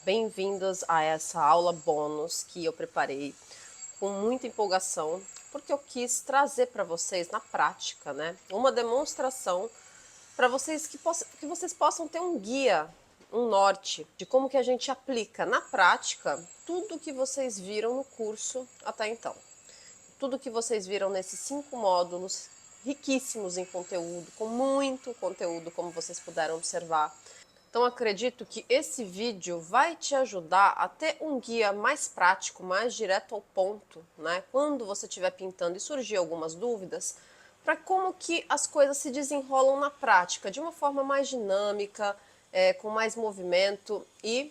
Bem-vindos a essa aula bônus que eu preparei com muita empolgação, porque eu quis trazer para vocês na prática, né, uma demonstração para vocês que vocês possam ter um guia, um norte de como que a gente aplica na prática tudo que vocês viram no curso até então. Tudo que vocês viram nesses 5 módulos riquíssimos em conteúdo, com muito conteúdo, como vocês puderam observar. Então acredito que esse vídeo vai te ajudar a ter um guia mais prático, mais direto ao ponto, né? Quando você estiver pintando e surgir algumas dúvidas, para como que as coisas se desenrolam na prática, de uma forma mais dinâmica, com mais movimento e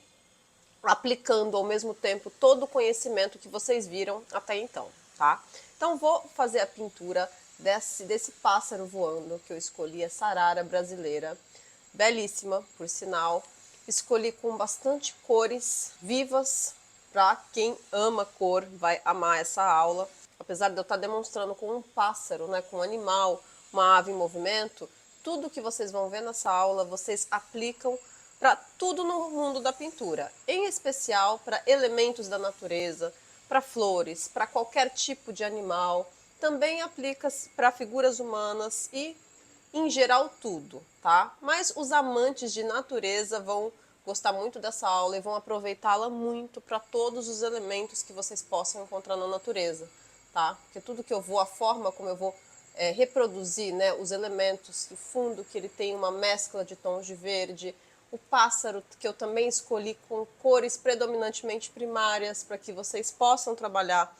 aplicando ao mesmo tempo todo o conhecimento que vocês viram até então, tá? Então vou fazer a pintura desse pássaro voando que eu escolhi, essa arara brasileira. Belíssima, por sinal. Escolhi com bastante cores vivas. Para quem ama cor, vai amar essa aula. Apesar de eu estar demonstrando com um pássaro, né, com um animal, uma ave em movimento, tudo que vocês vão ver nessa aula, vocês aplicam para tudo no mundo da pintura. Em especial para elementos da natureza, para flores, para qualquer tipo de animal. Também aplica para figuras humanas e em geral tudo, tá? Mas os amantes de natureza vão gostar muito dessa aula e vão aproveitá-la muito para todos os elementos que vocês possam encontrar na natureza, tá? Porque tudo que eu vou, a forma como eu vou reproduzir, né, os elementos, o fundo que ele tem uma mescla de tons de verde, o pássaro que eu também escolhi com cores predominantemente primárias para que vocês possam trabalhar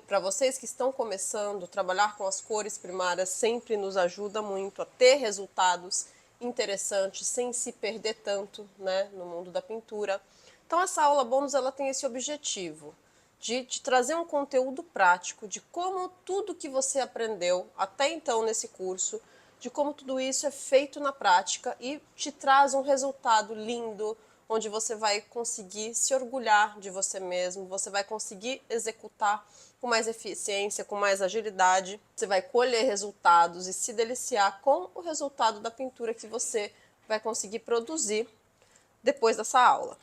para vocês que estão começando, trabalhar com as cores primárias sempre nos ajuda muito a ter resultados interessantes sem se perder tanto, né, no mundo da pintura. Então essa aula bônus ela tem esse objetivo de te trazer um conteúdo prático de como tudo que você aprendeu até então nesse curso, de como tudo isso é feito na prática e te traz um resultado lindo, onde você vai conseguir se orgulhar de você mesmo, você vai conseguir executar com mais eficiência, com mais agilidade, você vai colher resultados e se deliciar com o resultado da pintura que você vai conseguir produzir depois dessa aula.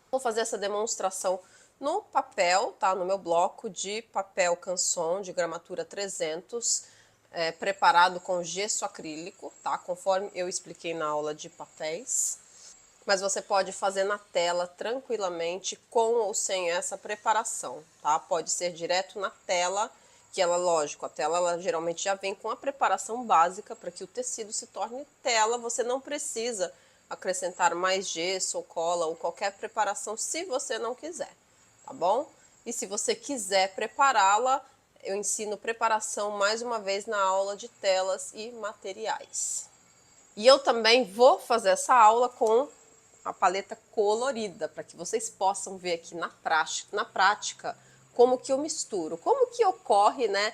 Vou fazer essa demonstração no papel, tá? No meu bloco de papel Canson de gramatura 300, preparado com gesso acrílico, tá? Conforme eu expliquei na aula de papéis. Mas você pode fazer na tela tranquilamente, com ou sem essa preparação, tá? Pode ser direto na tela, que ela, lógico, a tela ela geralmente já vem com a preparação básica para que o tecido se torne tela. Você não precisa acrescentar mais gesso ou cola ou qualquer preparação se você não quiser, tá bom? E se você quiser prepará-la, eu ensino preparação mais uma vez na aula de telas e materiais. E eu também vou fazer essa aula com a paleta colorida, para que vocês possam ver aqui na prática como que eu misturo, como que ocorre, né,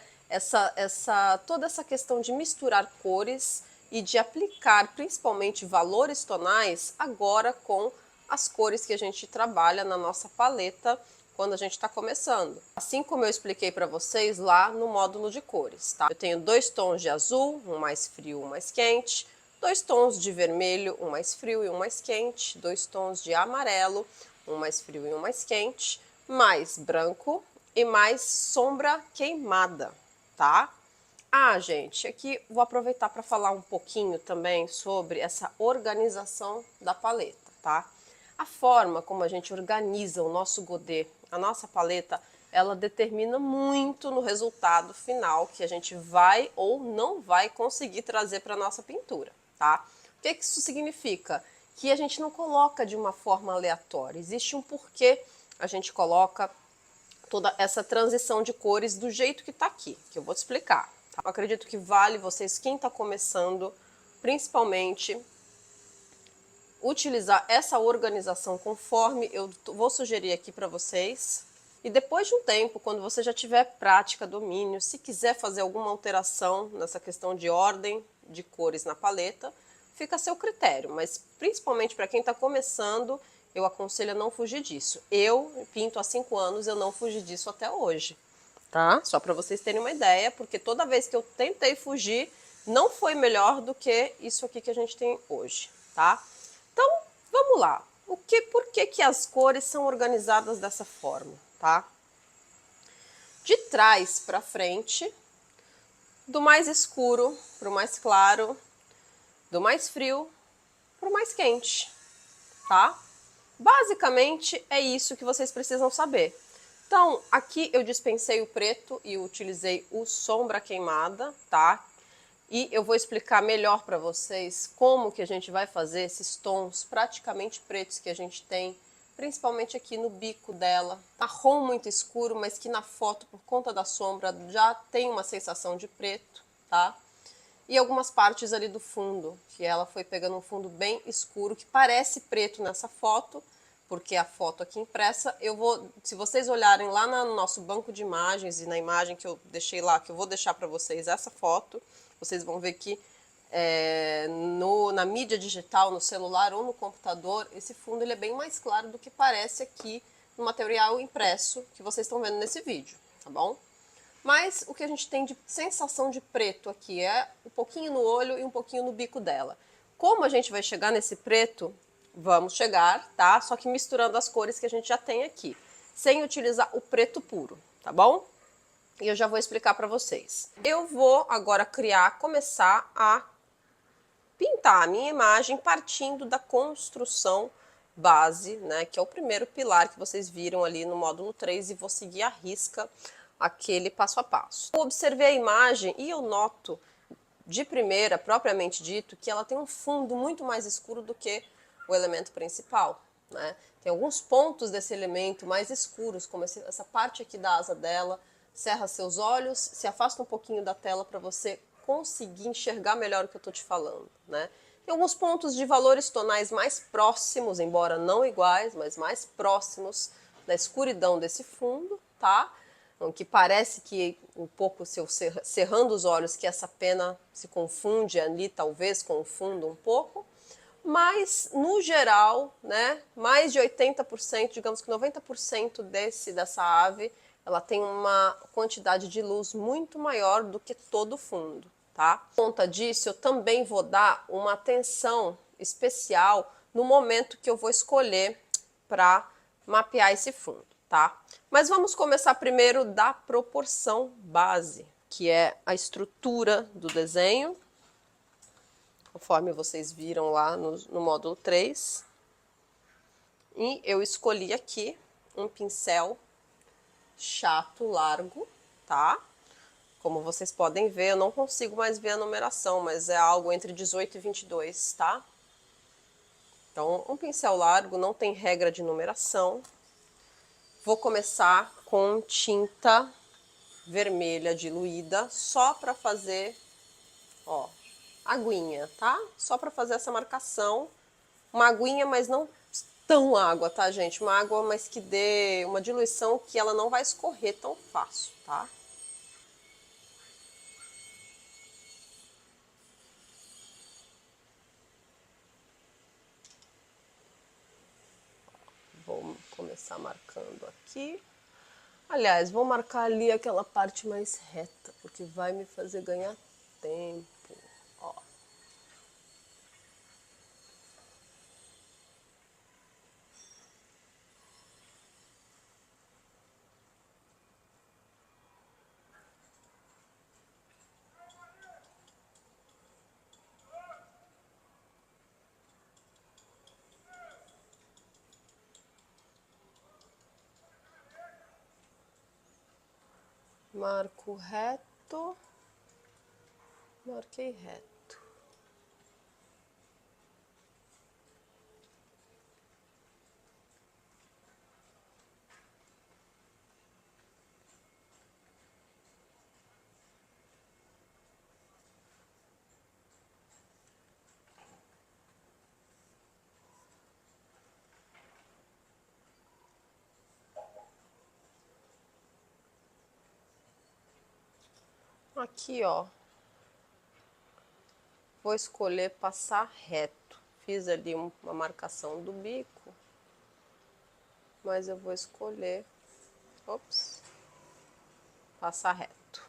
toda essa questão de misturar cores e de aplicar principalmente valores tonais agora com as cores que a gente trabalha na nossa paleta quando a gente está começando. Assim como eu expliquei para vocês lá no módulo de cores, tá? Eu tenho 2 tons de azul, um mais frio e um mais quente, 2 tons de vermelho, um mais frio e um mais quente, 2 tons de amarelo, um mais frio e um mais quente, mais branco e mais sombra queimada, tá? Ah, gente, aqui vou aproveitar para falar um pouquinho também sobre essa organização da paleta, tá? A forma como a gente organiza o nosso godê, a nossa paleta, ela determina muito no resultado final que a gente vai ou não vai conseguir trazer para a nossa pintura, tá? O que isso significa? Que a gente não coloca de uma forma aleatória, existe um porquê a gente coloca toda essa transição de cores do jeito que está aqui, que eu vou te explicar. Tá? Eu acredito que vale vocês, quem está começando, principalmente, utilizar essa organização conforme eu vou sugerir aqui para vocês. E depois de um tempo, quando você já tiver prática, domínio, se quiser fazer alguma alteração nessa questão de ordem de cores na paleta, fica a seu critério. Mas principalmente para quem está começando, eu aconselho a não fugir disso. Eu pinto há 5 anos, eu não fugi disso até hoje, tá? Só para vocês terem uma ideia, porque toda vez que eu tentei fugir, não foi melhor do que isso aqui que a gente tem hoje, tá? Então, vamos lá. Por que as cores são organizadas dessa forma, tá? De trás para frente, do mais escuro para o mais claro, do mais frio para o mais quente, tá? Basicamente é isso que vocês precisam saber. Então, aqui eu dispensei o preto e utilizei o sombra queimada, tá? E eu vou explicar melhor para vocês como que a gente vai fazer esses tons praticamente pretos que a gente tem, principalmente aqui no bico dela. Marrom muito escuro, mas que na foto, por conta da sombra, já tem uma sensação de preto, tá? E algumas partes ali do fundo, que ela foi pegando um fundo bem escuro, que parece preto nessa foto, porque a foto aqui impressa, se vocês olharem lá no nosso banco de imagens e na imagem que eu deixei lá, que eu vou deixar para vocês essa foto, vocês vão ver que na mídia digital, no celular ou no computador, esse fundo ele é bem mais claro do que parece aqui no material impresso que vocês estão vendo nesse vídeo, tá bom? Mas o que a gente tem de sensação de preto aqui é um pouquinho no olho e um pouquinho no bico dela. Como a gente vai chegar nesse preto? Vamos chegar, tá? Só que misturando as cores que a gente já tem aqui, sem utilizar o preto puro, tá bom? E eu já vou explicar para vocês. Eu vou agora começar a pintar a minha imagem partindo da construção base, né, que é o primeiro pilar que vocês viram ali no módulo 3 e vou seguir à risca aquele passo a passo. Eu observei a imagem e eu noto de primeira, propriamente dito, que ela tem um fundo muito mais escuro do que o elemento principal, né? Tem alguns pontos desse elemento mais escuros, como essa parte aqui da asa dela. Cerra seus olhos, se afasta um pouquinho da tela para você conseguir enxergar melhor o que eu estou te falando, né? Tem alguns pontos de valores tonais mais próximos, embora não iguais, mas mais próximos da escuridão desse fundo, tá? Então, que parece que um pouco, se eu cerrando os olhos, que essa pena se confunde ali, talvez com o fundo um pouco. Mas, no geral, né, mais de 80%, digamos que 90% dessa ave, ela tem uma quantidade de luz muito maior do que todo o fundo, tá? Por conta disso, eu também vou dar uma atenção especial no momento que eu vou escolher para mapear esse fundo, tá? Mas vamos começar primeiro da proporção base, que é a estrutura do desenho, conforme vocês viram lá no módulo 3. E eu escolhi aqui um pincel chato, largo, tá? Como vocês podem ver, eu não consigo mais ver a numeração, mas é algo entre 18 e 22, tá? Então, um pincel largo, não tem regra de numeração. Vou começar com tinta vermelha diluída, só para fazer, ó, aguinha, tá? Só para fazer essa marcação. Uma aguinha, mas não tão água, tá, gente? Uma água, mas que dê uma diluição que ela não vai escorrer tão fácil, tá? Vou começar marcando aqui. Aliás, vou marcar ali aquela parte mais reta, porque vai me fazer ganhar tempo. Ó. Marco reto. Marquei reto. Aqui, ó. Vou escolher passar reto. Fiz ali uma marcação do bico, mas eu vou escolher, ops, passar reto.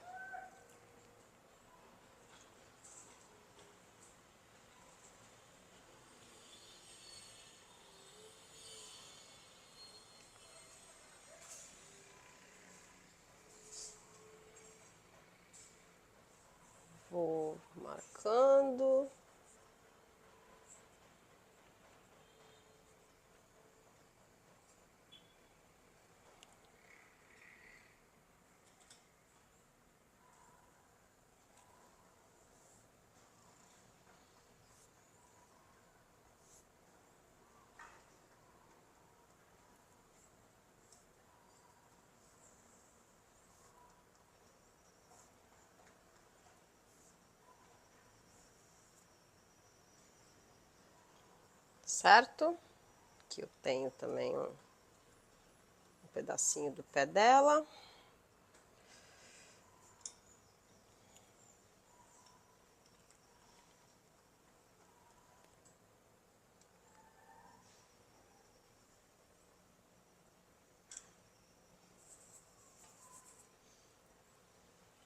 certo? Aqui eu tenho também um pedacinho do pé dela.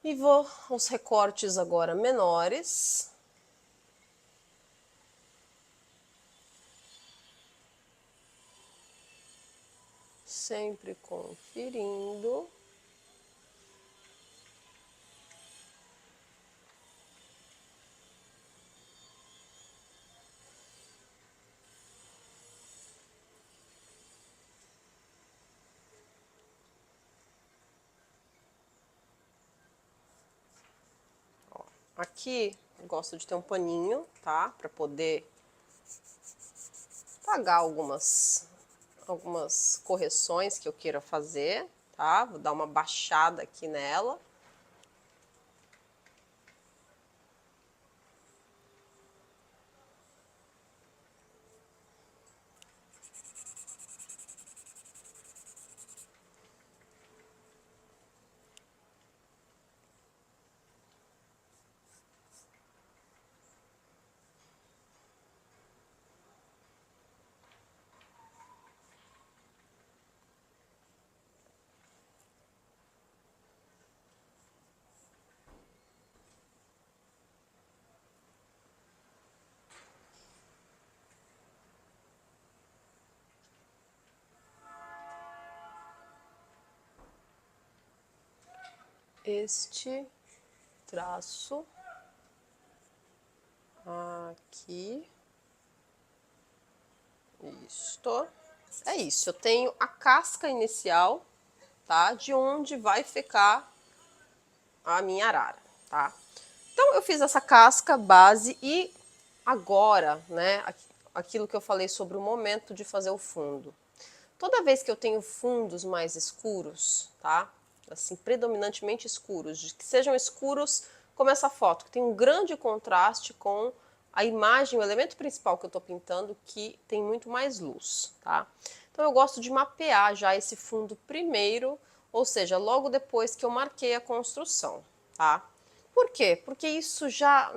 E vou aos recortes agora menores. Sempre conferindo. Ó, aqui eu gosto de ter um paninho, tá? Para poder apagar algumas correções que eu queira fazer, tá? Vou dar uma baixada aqui nela. Este traço aqui, isto, é isso, eu tenho a casca inicial, tá, de onde vai ficar a minha arara, tá. Então eu fiz essa casca base e agora, né, aquilo que eu falei sobre o momento de fazer o fundo. Toda vez que eu tenho fundos mais escuros, tá, assim, predominantemente escuros, que sejam escuros como essa foto, que tem um grande contraste com a imagem, o elemento principal que eu estou pintando, que tem muito mais luz, tá? Então eu gosto de mapear já esse fundo primeiro, ou seja, logo depois que eu marquei a construção, tá? Por quê? Porque isso já,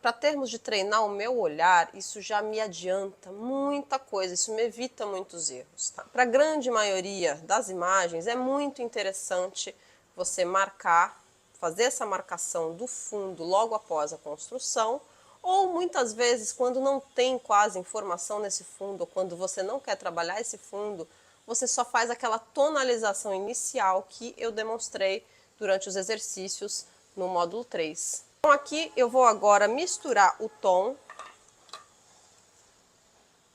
para termos de treinar o meu olhar, isso já me adianta muita coisa, isso me evita muitos erros. Tá? Para a grande maioria das imagens, é muito interessante você marcar, fazer essa marcação do fundo logo após a construção, ou muitas vezes, quando não tem quase informação nesse fundo, ou quando você não quer trabalhar esse fundo, você só faz aquela tonalização inicial que eu demonstrei durante os exercícios no módulo 3. Então aqui eu vou agora misturar o tom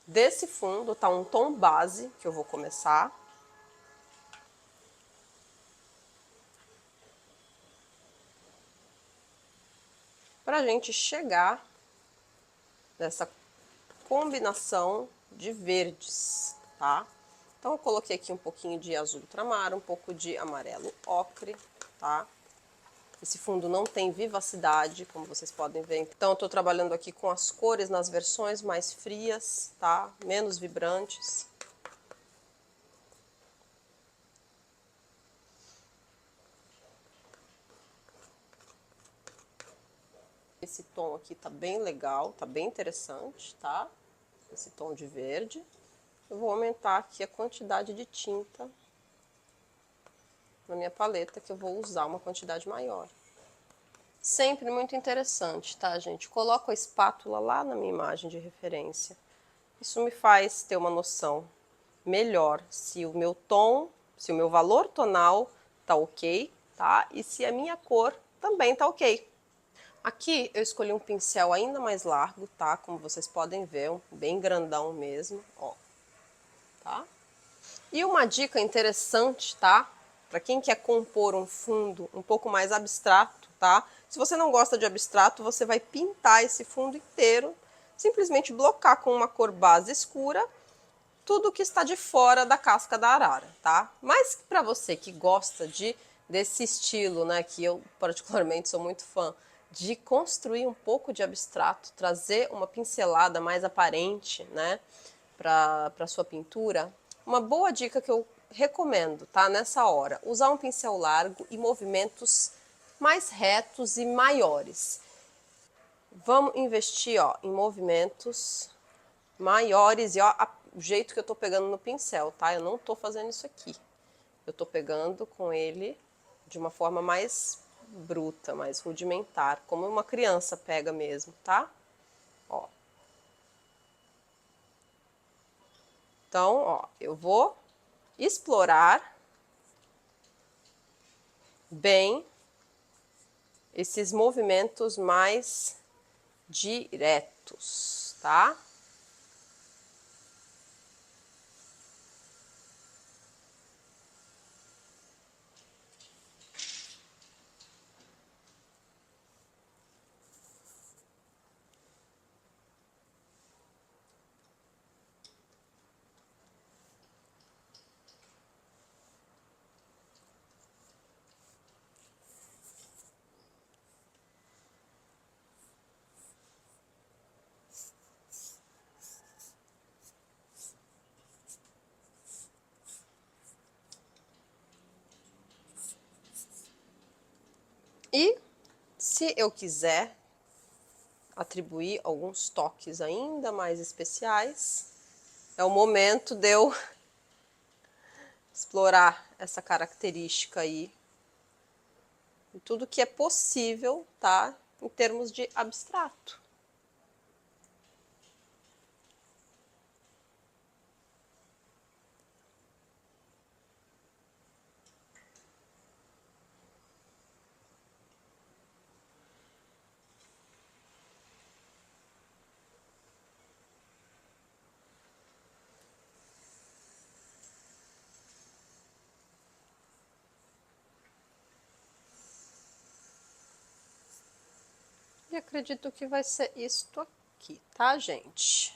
desse fundo, tá? Um tom base que eu vou começar. Pra gente chegar nessa combinação de verdes, tá? Então eu coloquei aqui um pouquinho de azul ultramar, um pouco de amarelo ocre, tá? Esse fundo não tem vivacidade, como vocês podem ver. Então eu tô trabalhando aqui com as cores nas versões mais frias, tá? Menos vibrantes. Esse tom aqui tá bem legal, tá bem interessante, tá? Esse tom de verde. Eu vou aumentar aqui a quantidade de tinta na minha paleta, que eu vou usar uma quantidade maior. Sempre muito interessante, tá, gente? Coloco a espátula lá na minha imagem de referência. Isso me faz ter uma noção melhor se o meu tom, se o meu valor tonal tá ok, tá? E se a minha cor também tá ok. Aqui eu escolhi um pincel ainda mais largo, tá? Como vocês podem ver, um bem grandão mesmo, ó. Tá? E uma dica interessante, tá? Para quem quer compor um fundo um pouco mais abstrato, tá? Se você não gosta de abstrato, você vai pintar esse fundo inteiro, simplesmente blocar com uma cor base escura tudo que está de fora da casca da arara, tá? Mas para você que gosta desse estilo, né, que eu particularmente sou muito fã, de construir um pouco de abstrato, trazer uma pincelada mais aparente, né, para sua pintura, uma boa dica que eu recomendo, tá, nessa hora, usar um pincel largo e movimentos mais retos e maiores. Vamos investir, ó, em movimentos maiores e ó, o jeito que eu tô pegando no pincel, tá? Eu não tô fazendo isso aqui. Eu tô pegando com ele de uma forma mais bruta, mais rudimentar, como uma criança pega mesmo, tá? Ó. Então, ó, eu vou explorar bem esses movimentos mais diretos, tá? E se eu quiser atribuir alguns toques ainda mais especiais, é o momento de eu explorar essa característica aí, tudo que é possível, tá? Em termos de abstrato. E acredito que vai ser isto aqui, tá, gente?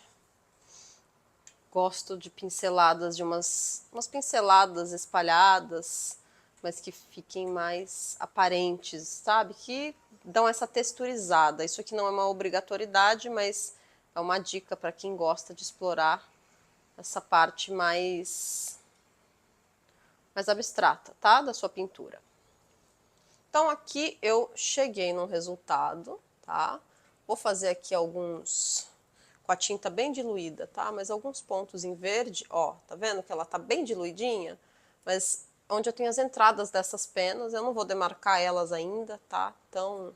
Gosto de pinceladas, de umas pinceladas espalhadas, mas que fiquem mais aparentes, sabe? Que dão essa texturizada. Isso aqui não é uma obrigatoriedade, mas é uma dica para quem gosta de explorar essa parte mais abstrata, tá? Da sua pintura. Então aqui eu cheguei num resultado, tá? Vou fazer aqui alguns com a tinta bem diluída, tá? Mas alguns pontos em verde, ó, tá vendo que ela tá bem diluidinha? Mas onde eu tenho as entradas dessas penas, eu não vou demarcar elas ainda, tá? Tão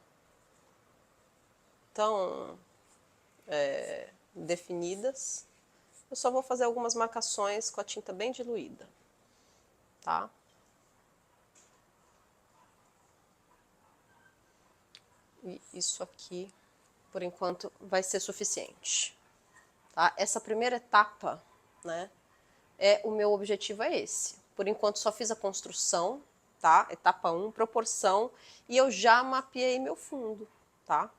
definidas. Eu só vou fazer algumas marcações com a tinta bem diluída, tá? E isso aqui, por enquanto, vai ser suficiente. Tá? Essa primeira etapa, né, o meu objetivo é esse. Por enquanto só fiz a construção, tá? Etapa 1, proporção, e eu já mapeei meu fundo, tá?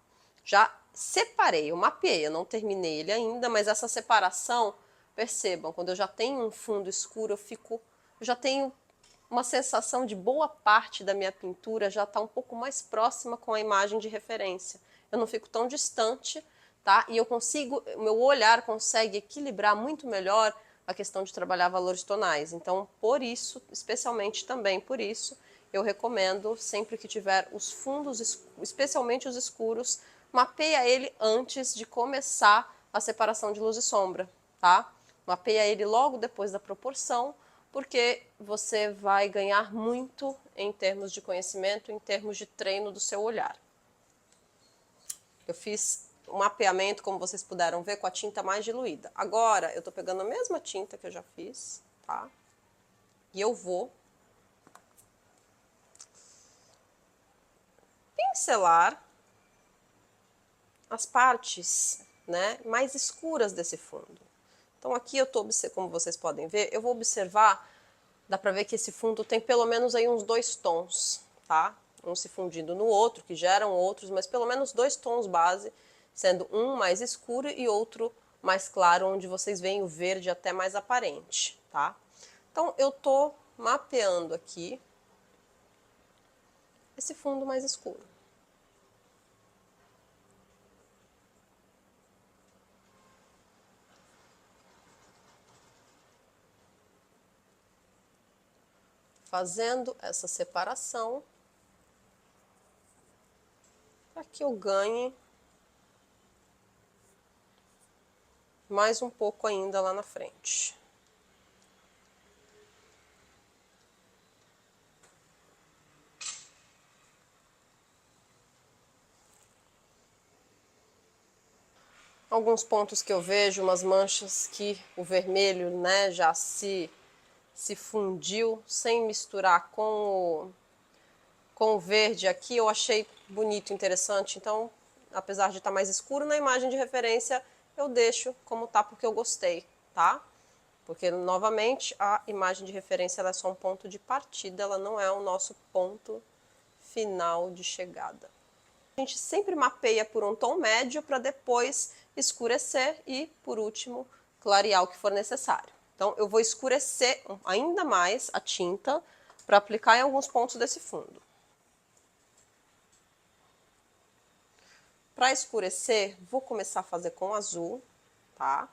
Já separei, eu mapeei, eu não terminei ele ainda, mas essa separação, percebam, quando eu já tenho um fundo escuro, eu já tenho uma sensação de boa parte da minha pintura já está um pouco mais próxima com a imagem de referência. Eu não fico tão distante, tá? E eu consigo, o meu olhar consegue equilibrar muito melhor a questão de trabalhar valores tonais. Então, por isso, especialmente também por isso, eu recomendo, sempre que tiver os fundos, especialmente os escuros, mapeia ele antes de começar a separação de luz e sombra, tá? Mapeia ele logo depois da proporção, porque você vai ganhar muito em termos de conhecimento, em termos de treino do seu olhar. Eu fiz um mapeamento, como vocês puderam ver, com a tinta mais diluída. Agora, eu estou pegando a mesma tinta que eu já fiz, tá? E eu vou pincelar as partes, né, mais escuras desse fundo. Então aqui eu estou, como vocês podem ver, eu vou observar, dá para ver que esse fundo tem pelo menos aí uns 2 tons, tá? Um se fundindo no outro, que geram outros, mas pelo menos 2 tons base, sendo um mais escuro e outro mais claro, onde vocês veem o verde até mais aparente, tá? Então eu tô mapeando aqui esse fundo mais escuro. fazendo essa separação para que eu ganhe mais um pouco ainda lá na frente. Alguns pontos que eu vejo, umas manchas que o vermelho, né, já se fundiu sem misturar com o verde aqui, eu achei bonito, interessante. Então, apesar de estar mais escuro na imagem de referência, eu deixo como tá porque eu gostei, tá? Porque, novamente, a imagem de referência ela é só um ponto de partida, ela não é o nosso ponto final de chegada. A gente sempre mapeia por um tom médio para depois escurecer e, por último, clarear o que for necessário. Então, eu vou escurecer ainda mais a tinta para aplicar em alguns pontos desse fundo. Para escurecer, vou começar a fazer com azul, tá?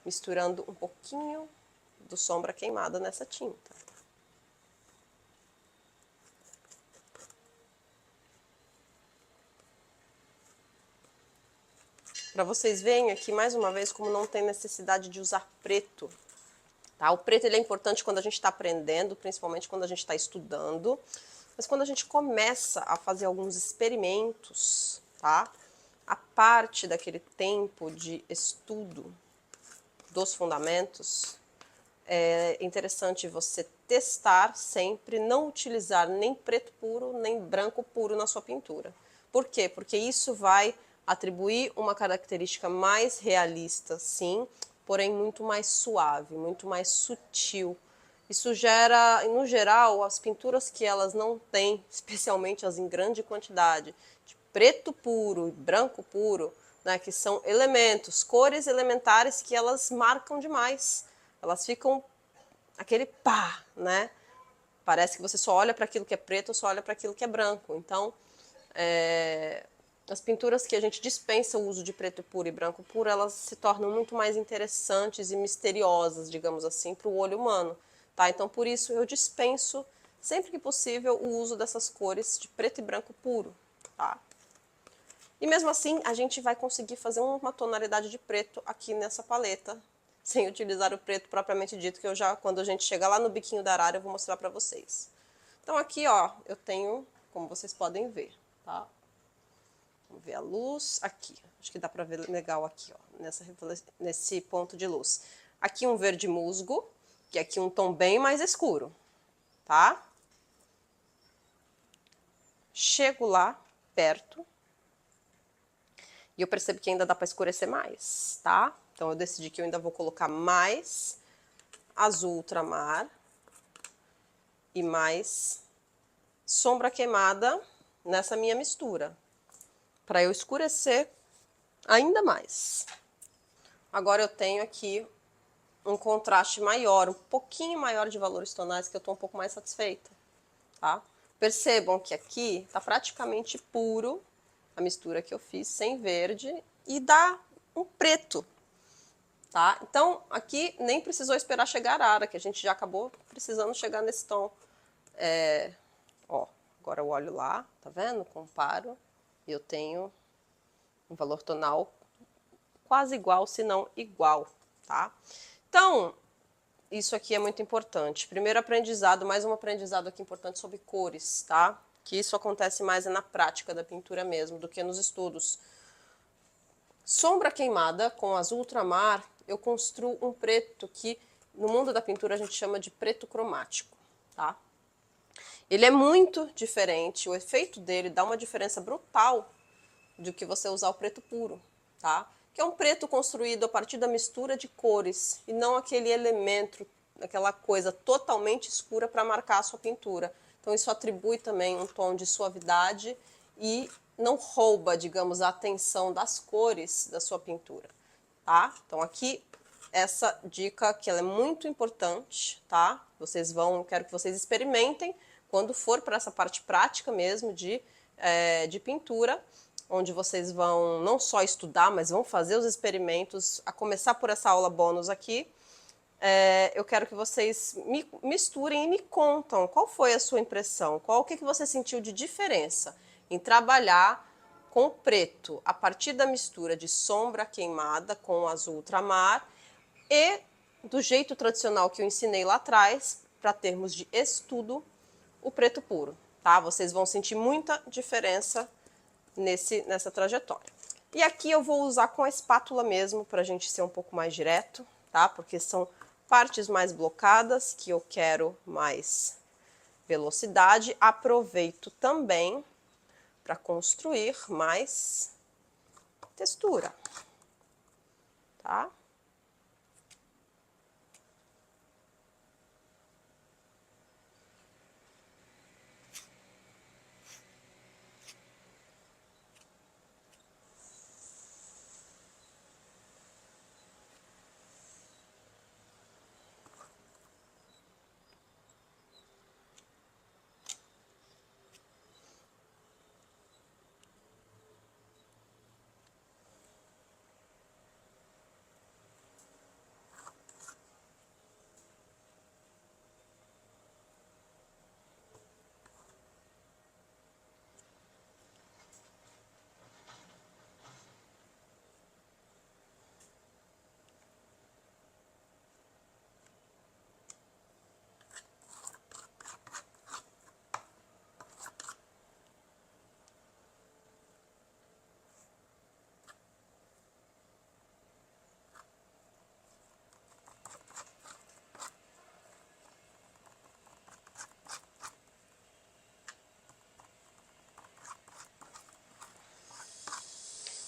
Misturando um pouquinho do sombra queimada nessa tinta. Para vocês verem aqui, mais uma vez, como não tem necessidade de usar preto. Tá? O preto ele é importante quando a gente está aprendendo, principalmente quando a gente está estudando. Mas quando a gente começa a fazer alguns experimentos, tá? A parte daquele tempo de estudo dos fundamentos, é interessante você testar sempre, não utilizar nem preto puro, nem branco puro na sua pintura. Por quê? Porque isso vai atribuir uma característica mais realista, sim, porém muito mais suave, muito mais sutil. Isso gera, no geral, as pinturas que elas não têm, especialmente as em grande quantidade, de preto puro e branco puro, né, que são elementos, cores elementares que elas marcam demais. Elas ficam aquele pá, né? Parece que você só olha para aquilo que é preto ou só olha para aquilo que é branco. Então, as pinturas que a gente dispensa o uso de preto puro e branco puro, elas se tornam muito mais interessantes e misteriosas, digamos assim, para o olho humano. Tá? Então, por isso, eu dispenso, sempre que possível, o uso dessas cores de preto e branco puro. Tá? E mesmo assim, a gente vai conseguir fazer uma tonalidade de preto aqui nessa paleta, sem utilizar o preto propriamente dito, que eu já, quando a gente chegar lá no biquinho da arara, eu vou mostrar pra vocês. Então aqui, ó, eu tenho, como vocês podem ver, tá? Vamos ver a luz aqui. Acho que dá pra ver legal aqui, ó, nesse ponto de luz. Aqui um verde musgo, que aqui um tom bem mais escuro, tá? Chego lá, perto, e eu percebo que ainda dá pra escurecer mais, tá? Então eu decidi que eu ainda vou colocar mais azul ultramar e mais sombra queimada nessa minha mistura, para eu escurecer ainda mais. Agora eu tenho aqui um contraste maior, um pouquinho maior de valores tonais, que eu estou um pouco mais satisfeita, tá? Percebam que aqui está praticamente puro a mistura que eu fiz, sem verde, e dá um preto, tá? Então, aqui nem precisou esperar chegar a arara, que a gente já acabou precisando chegar nesse tom. Ó, agora eu olho lá, tá vendo? Comparo, e eu tenho um valor tonal quase igual, se não igual, tá? Então, isso aqui é muito importante. Primeiro aprendizado, mais um aprendizado aqui importante sobre cores, tá? Que isso acontece mais na prática da pintura mesmo, do que nos estudos. Sombra queimada com azul ultramar, eu construo um preto que no mundo da pintura a gente chama de preto cromático, tá? Ele é muito diferente, o efeito dele dá uma diferença brutal do que você usar o preto puro, tá? Que é um preto construído a partir da mistura de cores e não aquele elemento, aquela coisa totalmente escura para marcar a sua pintura. Então isso atribui também um tom de suavidade e não rouba, digamos, a atenção das cores da sua pintura, tá? Então aqui essa dica que ela é muito importante, tá? Vocês vão, quero que vocês experimentem quando for para essa parte prática mesmo de pintura, onde vocês vão não só estudar, mas vão fazer os experimentos, a começar por essa aula bônus aqui. eu quero que vocês misturem e me contam qual foi a sua impressão, o que você sentiu de diferença em trabalhar com o preto a partir da mistura de sombra queimada com o azul ultramar e do jeito tradicional que eu ensinei lá atrás, para termos de estudo, o preto puro, tá? Vocês vão sentir muita diferença nessa trajetória. E aqui eu vou usar com a espátula mesmo, para a gente ser um pouco mais direto, tá? Porque são partes mais blocadas que eu quero mais velocidade. Aproveito também para construir mais textura, tá?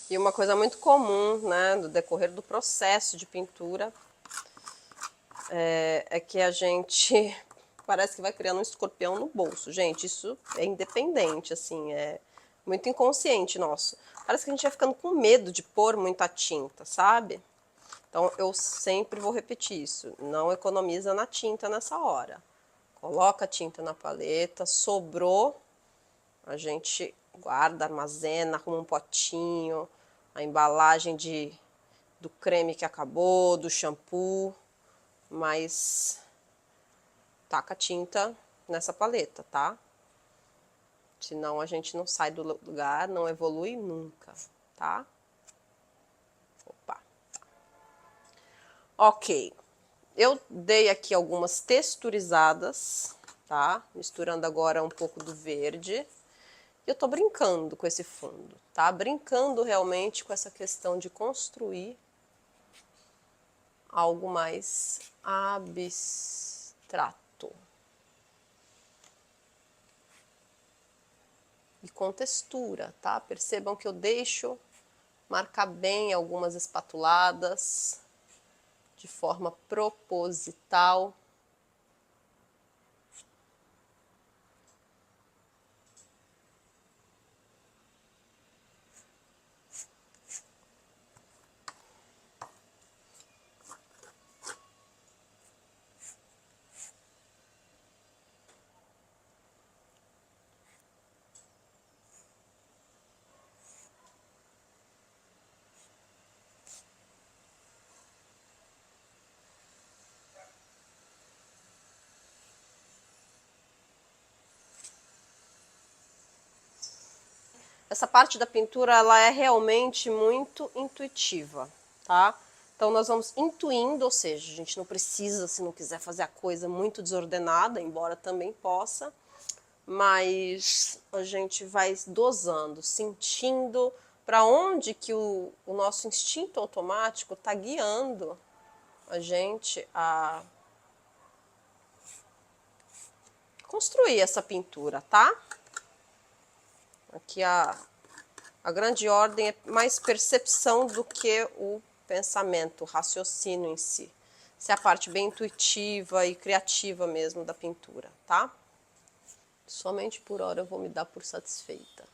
E uma coisa muito comum, né, no decorrer do processo de pintura, é que a gente parece que vai criando um escorpião no bolso. Gente, isso é independente, assim, é muito inconsciente nosso. Parece que a gente vai ficando com medo de pôr muita tinta, sabe? Então, eu sempre vou repetir isso, não economiza na tinta nessa hora. Coloca a tinta na paleta, sobrou, a gente guarda, armazena, arruma um potinho, a embalagem do creme que acabou, do shampoo, mas taca tinta nessa paleta, tá? Senão a gente não sai do lugar, não evolui nunca, tá? Opa. Ok. Eu dei aqui algumas texturizadas, tá? Misturando agora um pouco do verde. Eu tô brincando com esse fundo, tá? Brincando realmente com essa questão de construir algo mais abstrato. E com textura, tá? Percebam que eu deixo marcar bem algumas espatuladas de forma proposital. Essa parte da pintura, ela é realmente muito intuitiva, tá? Então, nós vamos intuindo, ou seja, a gente não precisa, se não quiser fazer a coisa muito desordenada, embora também possa, mas a gente vai dosando, sentindo para onde que o nosso instinto automático está guiando a gente a construir essa pintura, tá? Aqui a grande ordem é mais percepção do que o pensamento, o raciocínio em si. Essa é a parte bem intuitiva e criativa mesmo da pintura, tá? Somente por hora eu vou me dar por satisfeita.